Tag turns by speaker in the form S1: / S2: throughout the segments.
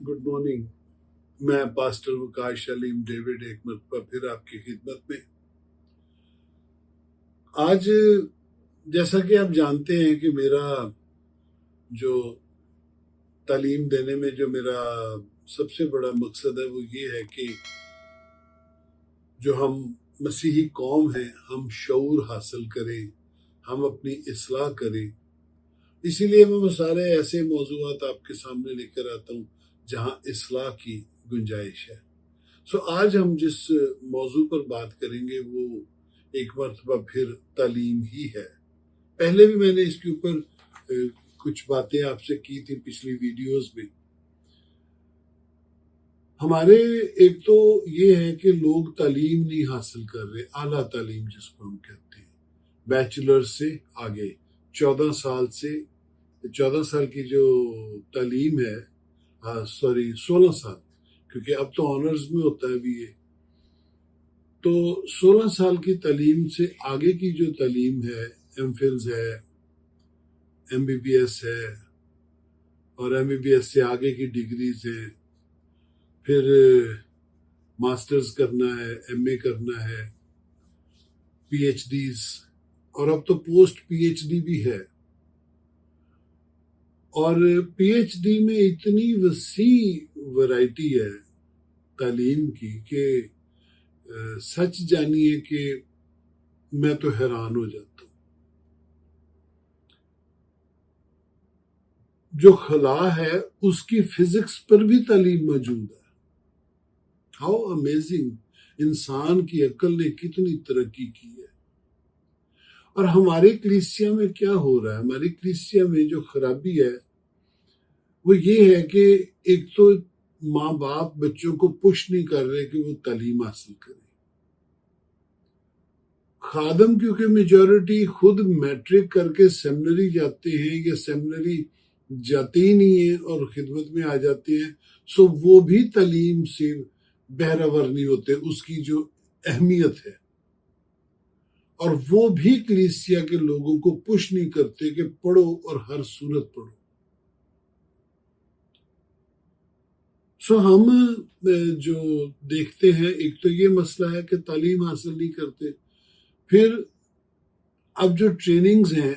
S1: Good morning. मैं pastor Waqas Aleem David एक मरतबा फिर आपकी खिदमत में। आज जैसा कि आप जानते हैं कि मेरा जो तालीम देने में जो मेरा सबसे बड़ा मकसद है वो ये है कि जो हम मसीही कौम हैं हम शऊर हासिल करें, हम अपनी इस्लाह करें। इसीलिए मैं सारे ऐसे मौजूआत आपके सामने लेकर आता हूँ जहाँ इस्लाह की गुंजाइश है। आज हम जिस मौजू पर बात करेंगे वो एक मरतबा फिर तालीम ही है। पहले भी मैंने इसके ऊपर कुछ बातें आपसे की थी पिछली वीडियोस में। हमारे एक तो ये है कि लोग तालीम नहीं हासिल कर रहे, आला तालीम जिसको हम कहते हैं, बैचलर से आगे 14 साल की जो तालीम है, 16 साल, क्योंकि अब तो ऑनर्स में होता है बीए। तो 16 साल की तालीम से आगे की जो तालीम है, एमफिल्स है, एमबीबीएस है, और एमबीबीएस से आगे की डिग्रीज है, फिर मास्टर्स करना है, एमए करना है, पीएचडीज, और अब तो पोस्ट पीएचडी भी है। और पीएचडी में इतनी वसी वैरायटी है तालीम की कि सच जानिए कि मैं तो हैरान हो जाता हूँ। जो खला है उसकी फिजिक्स पर भी तालीम मौजूद है। How amazing! इंसान की अक्ल ने कितनी तरक्की की है। और हमारे कलीसिया में क्या हो रहा है, हमारी कलीसिया में जो खराबी है वो ये है कि एक तो माँ बाप बच्चों को पुश नहीं कर रहे कि वो तालीम हासिल करें। खादम क्योंकि मेजॉरिटी खुद मैट्रिक करके सेमिनरी जाते हैं या सेमिनरी जाते ही नहीं है और खिदमत में आ जाते हैं, सो वो भी तालीम से बहरावर नहीं होते उसकी जो अहमियत है। और वो भी कलीसिया के लोगों को पुश नहीं करते कि पढ़ो और हर सूरत पढ़ो। हम जो देखते हैं, एक तो ये मसला है कि तालीम हासिल नहीं करते। फिर अब जो ट्रेनिंग्स हैं,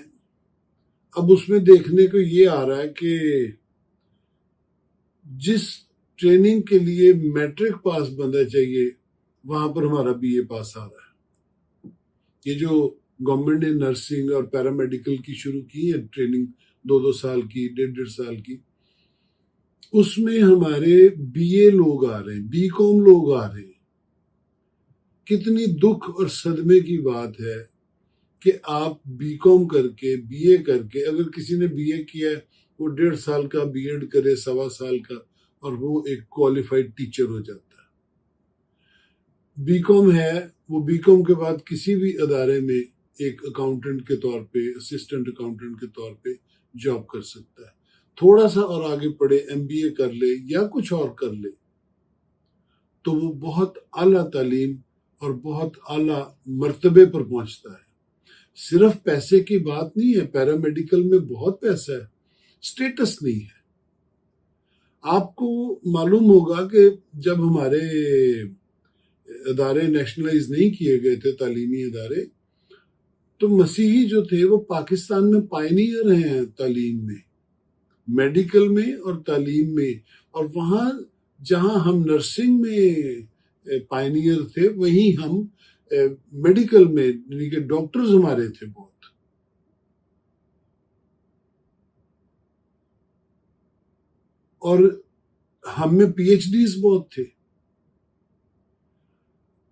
S1: अब उसमें देखने को ये आ रहा है कि जिस ट्रेनिंग के लिए मैट्रिक पास बंदा चाहिए वहां पर हमारा बीए पास आ रहा है। ये जो गवर्नमेंट ने नर्सिंग और पैरामेडिकल की शुरू की है ट्रेनिंग, 2-2 साल की, 1.5 साल की, उसमें हमारे बीए लोग आ रहे हैं, बीकॉम लोग आ रहे हैं। कितनी दुख और सदमे की बात है कि आप बीकॉम करके, बीए करके, अगर किसी ने बीए किया है वो 1.5 साल का बीएड करे, 1.25 साल का, और वो एक क्वालिफाइड टीचर हो जाता है। बीकॉम है, वो बीकॉम के बाद किसी भी अदारे में एक अकाउंटेंट के तौर पे, असिस्टेंट अकाउंटेंट के तौर पे जॉब कर सकता है। थोड़ा सा और आगे पढ़े, एमबीए कर ले या कुछ और कर ले, तो वो बहुत आला तालीम और बहुत आला मर्तबे पर पहुंचता है। सिर्फ पैसे की बात नहीं है, पैरामेडिकल में बहुत पैसा है, स्टेटस नहीं है। आपको मालूम होगा कि जब हमारे अदारे नेशनलाइज नहीं किए गए थे, तालीमी अदारे, तो मसीही जो थे वो पाकिस्तान में पायनियर हैं तालीम में, मेडिकल में और तालीम में। और वहाँ जहाँ हम नर्सिंग में पायनियर थे, वहीं हम मेडिकल में, यानी कि डॉक्टर्स हमारे थे बहुत। और हम में पीएचडीज बहुत थे।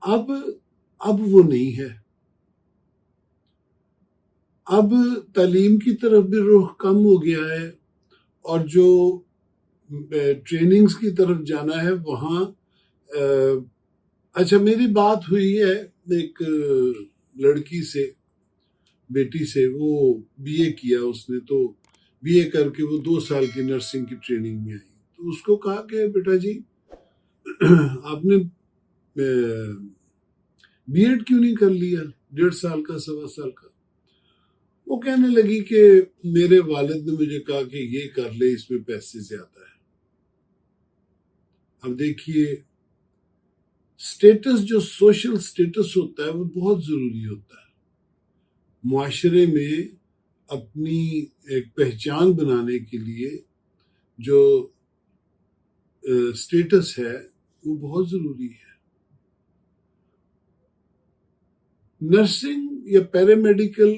S1: अब वो नहीं है। अब तालीम की तरफ भी रुख कम हो गया है, और जो ट्रेनिंग्स की तरफ जाना है वहाँ अच्छा, मेरी बात हुई है एक लड़की से, बेटी से, वो बीए किया उसने, तो बीए करके वो 2 साल की नर्सिंग की ट्रेनिंग में आई। तो उसको कहा कि बेटा जी आपने बीएड क्यों नहीं कर लिया, 1.5 साल का, 1.25 साल का? वो कहने लगी कि मेरे वालिद ने मुझे कहा कि ये कर ले, इसमें पैसे ज्यादा है। اب دیکھیے اسٹیٹس، جو سوشل اسٹیٹس ہوتا ہے وہ بہت ضروری ہوتا ہے معاشرے میں. اپنی ایک پہچان بنانے کے لیے جو اسٹیٹس ہے وہ بہت ضروری ہے. نرسنگ یا پیرامیڈیکل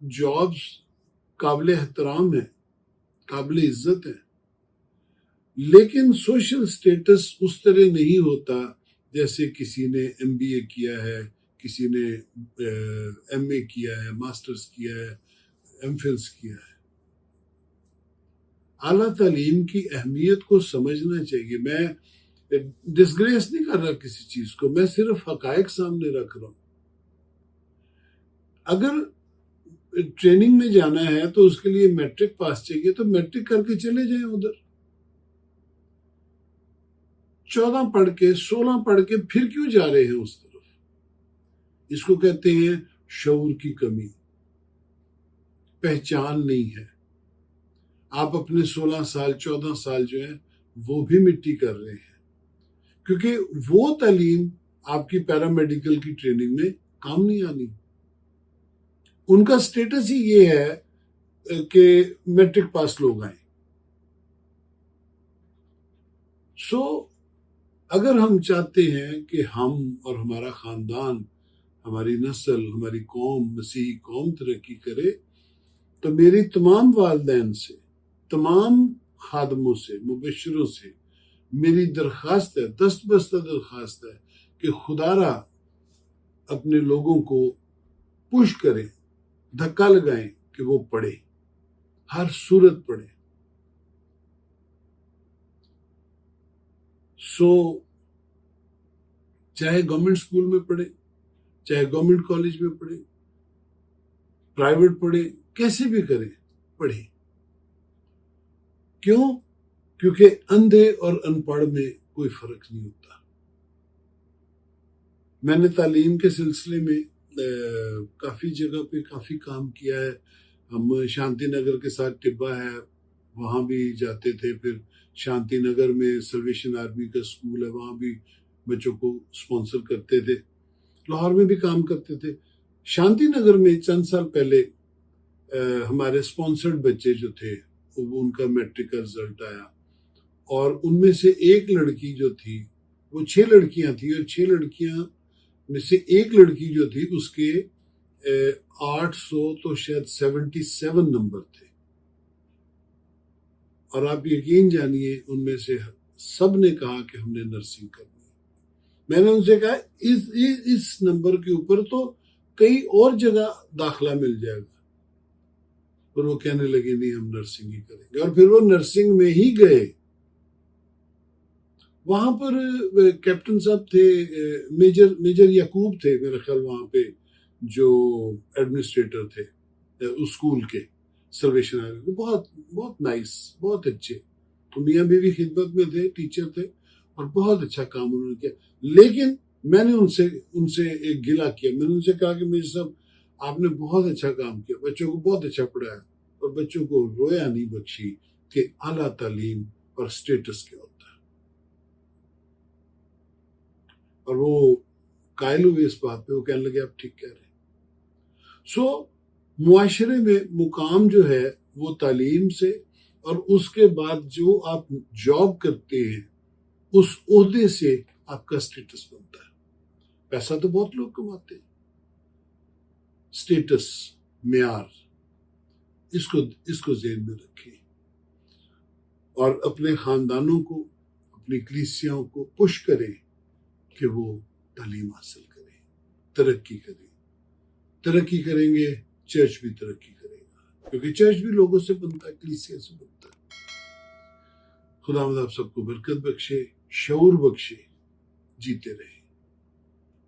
S1: جابز قابل احترام ہیں، قابل عزت ہیں، لیکن سوشل سٹیٹس اس طرح نہیں ہوتا جیسے کسی نے ایم بی اے کیا ہے، کسی نے ایم اے کیا ہے، ماسٹرز کیا ہے، ایم فلس کیا ہے. اعلیٰ تعلیم کی اہمیت کو سمجھنا چاہیے. میں ڈسگریس نہیں کر رہا کسی چیز کو، میں صرف حقائق سامنے رکھ رہا ہوں. اگر ٹریننگ میں جانا ہے تو اس کے لیے میٹرک پاس چاہیے، تو میٹرک کر کے چلے جائیں ادھر. 14 پڑھ کے 16 پڑھ کے پھر کیوں جا رہے ہیں اس طرف؟ اس کو کہتے ہیں شعور کی کمی، پہچان نہیں ہے. آپ اپنے 16 سال 14 سال جو ہیں وہ بھی مٹی کر رہے ہیں، کیونکہ وہ تعلیم آپ کی پیرامیڈیکل کی ٹریننگ میں کام نہیں آنی. ان کا سٹیٹس ہی یہ ہے کہ میٹرک پاس لوگ آئیں. سو اگر ہم چاہتے ہیں کہ ہم اور ہمارا خاندان، ہماری نسل، ہماری قوم، مسیحی قوم ترقی کرے، تو میری تمام والدین سے، تمام خادموں سے، مبشروں سے میری درخواست ہے، دست بستہ درخواست ہے کہ خدا را اپنے لوگوں کو پش کریں، دھکا لگائیں کہ وہ پڑھے، ہر صورت پڑھے. سو چاہے گورنمنٹ اسکول میں پڑھے، چاہے گورنمنٹ کالج میں پڑھے، پرائیویٹ پڑھے، کیسے بھی کریں پڑھے. کیوں؟ کیونکہ اندھے اور ان پڑھ میں کوئی فرق نہیں ہوتا. میں نے تعلیم کے سلسلے میں کافی جگہ پہ کافی کام کیا ہے. ہم شانتی نگر کے ساتھ ٹبا ہے، وہاں بھی جاتے تھے. پھر شانتی نگر میں سلویشن آرمی کا اسکول ہے، وہاں بھی بچوں کو اسپانسر کرتے تھے. لاہور میں بھی کام کرتے تھے. شانتی نگر میں چند سال پہلے ہمارے اسپانسرڈ بچے جو تھے وہ ان کا میٹرک کا رزلٹ آیا، اور ان میں سے ایک لڑکی جو تھی، وہ 6 لڑکیاں تھیں، اور 6 لڑکیاں میں سے ایک لڑکی جو تھی اس کے 800 تو شاید 77 نمبر تھے. اور آپ یقین جانیے ان میں سے سب نے کہا کہ ہم نے نرسنگ کرنی ہے. میں نے ان سے کہا اس نمبر کے اوپر تو کئی اور جگہ داخلہ مل جائے گا. اور وہ کہنے لگے نہیں، ہم نرسنگ ہی کریں گے. اور پھر وہ نرسنگ میں ہی گئے. وہاں پر کیپٹن صاحب تھے، میجر یعقوب تھے میرے خیال وہاں پہ جو ایڈمنسٹریٹر تھے اس اسکول کے، سلویشن آرمی. بہت بہت نائس، بہت اچھے. میاں بیوی خدمت میں تھے، ٹیچر تھے، اور بہت اچھا کام انہوں نے کیا. لیکن میں نے ان سے ایک گلہ کیا. میں نے ان سے کہا کہ میجر صاحب آپ نے بہت اچھا کام کیا، بچوں کو بہت اچھا پڑھایا، اور بچوں کو رویا نہیں بخشی کہ اعلیٰ تعلیم اور سٹیٹس کیا ہوتا ہے. اور وہ قائل ہوئے اس بات پہ، وہ کہنے لگے آپ ٹھیک کہہ رہے ہیں. سو معاشرے میں مقام جو ہے وہ تعلیم سے، اور اس کے بعد جو آپ جاب کرتے ہیں اس عہدے سے آپ کا سٹیٹس بنتا ہے. پیسہ تو بہت لوگ کماتے ہیں، سٹیٹس، معیار، اس کو ذہن میں رکھیں، اور اپنے خاندانوں کو، اپنی کلیسیاں کو پش کریں کہ وہ تعلیم حاصل کریں، ترقی کریں. ترقی کریں گے چرچ بھی ترقی کرے گا، کیونکہ چرچ بھی لوگوں سے بنتا ہے، کلیسیا سے بنتا ہے. خدا مند آپ سب کو برکت بخشے، شعور بخشے، جیتے رہیں.